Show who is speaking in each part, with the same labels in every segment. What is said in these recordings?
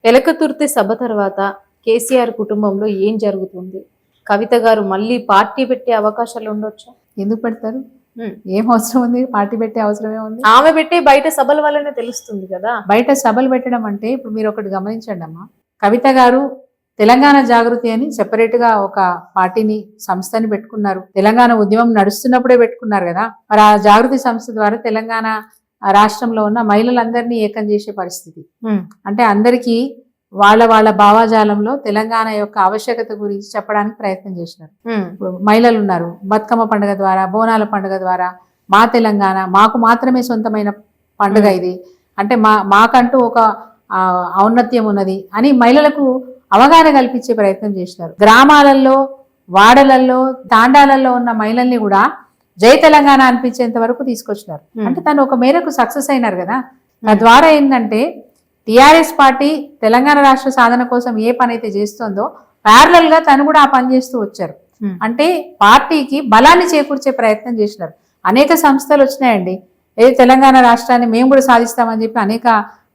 Speaker 1: ఎలకతుర్తి సభ తర్వాత కేసీఆర్ కుటుంబంలో ఏం జరుగుతుంది? కవిత గారు మళ్ళీ పార్టీ పెట్టే అవకాశాలు ఉండొచ్చా?
Speaker 2: ఎందుకు పెడతారు? ఏం అవసరం ఉంది? పార్టీ పెట్టే అవసరమే ఉంది?
Speaker 1: ఆమె పెట్టే బయట సభల వల్లనే తెలుస్తుంది కదా.
Speaker 2: బయట సభలు పెట్టడం అంటే ఇప్పుడు మీరు ఒకటి గమనించండి అమ్మా, కవిత గారు తెలంగాణ జాగృతి అని సెపరేట్ గా ఒక పార్టీని సంస్థని పెట్టుకున్నారు. తెలంగాణ ఉద్యమం నడుస్తున్నప్పుడే పెట్టుకున్నారు కదా. మరి ఆ జాగృతి సంస్థ ద్వారా తెలంగాణ రాష్ట్రంలో ఉన్న మహిళలందరినీ ఏకం చేసే పరిస్థితి. అంటే అందరికీ వాళ్ళ వాళ్ళ భావాజాలంలో తెలంగాణ యొక్క ఆవశ్యకత గురించి చెప్పడానికి ప్రయత్నం చేసినారు. ఇప్పుడు మహిళలు ఉన్నారు, బతుకమ్మ పండుగ ద్వారా, బోనాల పండుగ ద్వారా మా తెలంగాణ మాకు మాత్రమే సొంతమైన పండుగ ఇది, అంటే మాకంటూ ఒక ఔన్నత్యం ఉన్నది అని మహిళలకు అవగాహన కల్పించే ప్రయత్నం చేసినారు. గ్రామాలలో, వాడలలో, తాండాలలో ఉన్న మహిళల్ని కూడా జై తెలంగాణ అనిపించేంత వరకు తీసుకొచ్చినారు. అంటే తను ఒక మేరకు సక్సెస్ అయినారు కదా. తద్వారా ఏంటంటే టిఆర్ఎస్ పార్టీ తెలంగాణ రాష్ట్ర సాధన కోసం ఏ పని అయితే చేస్తుందో ప్యారలల్ గా తను కూడా ఆ పని చేస్తూ వచ్చారు. అంటే పార్టీకి బలాన్ని చేకూర్చే ప్రయత్నం చేసినారు. అనేక సంస్థలు వచ్చినాయండి, ఏ తెలంగాణ రాష్ట్రాన్ని మేము కూడా సాధిస్తామని చెప్పి అనేక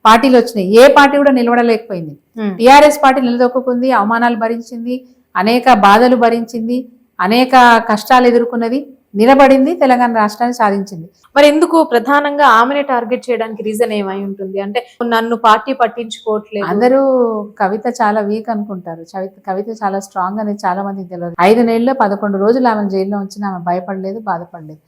Speaker 2: పార్టీలు వచ్చినాయి. ఏ పార్టీ కూడా నిలబడలేకపోయింది. టిఆర్ఎస్ పార్టీ నిలదొక్కుంది, అవమానాలు భరించింది, అనేక బాధలు భరించింది, అనేక కష్టాలు ఎదుర్కొన్నది, నిలబడింది, తెలంగాణ రాష్ట్రాన్ని సాధించింది.
Speaker 1: మరి ఎందుకు ప్రధానంగా ఆమెనే టార్గెట్ చేయడానికి రీజన్ ఏమై ఉంటుంది? అంటే నన్ను పార్టీ పట్టించుకోవట్లేదు.
Speaker 2: అందరూ కవిత చాలా వీక్ అనుకుంటారు, కవిత చాలా స్ట్రాంగ్ అనేది చాలా మందికి తెలియదు. 5 నెలల్లో 11 రోజులు ఆమె జైల్లో వచ్చినా ఆమె భయపడలేదు, బాధపడలేదు.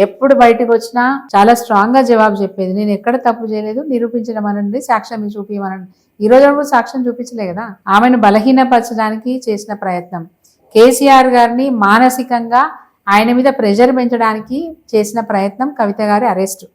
Speaker 2: ఎప్పుడు బయటకు వచ్చినా చాలా స్ట్రాంగ్ గా జవాబు చెప్పేది. నేను ఎక్కడ తప్పు చేయలేదు, నిరూపించడం అనండి, సాక్ష్యం చూపించమనండి. ఈ రోజు కూడా సాక్ష్యం చూపించలే కదా. ఆమెను బలహీనపరచడానికి చేసిన ప్రయత్నం, కేసీఆర్ గారిని మానసికంగా ఆయన మీద ప్రెషర్ పెంచడానికి చేసిన ప్రయత్నం, కవిత గారి అరెస్ట్.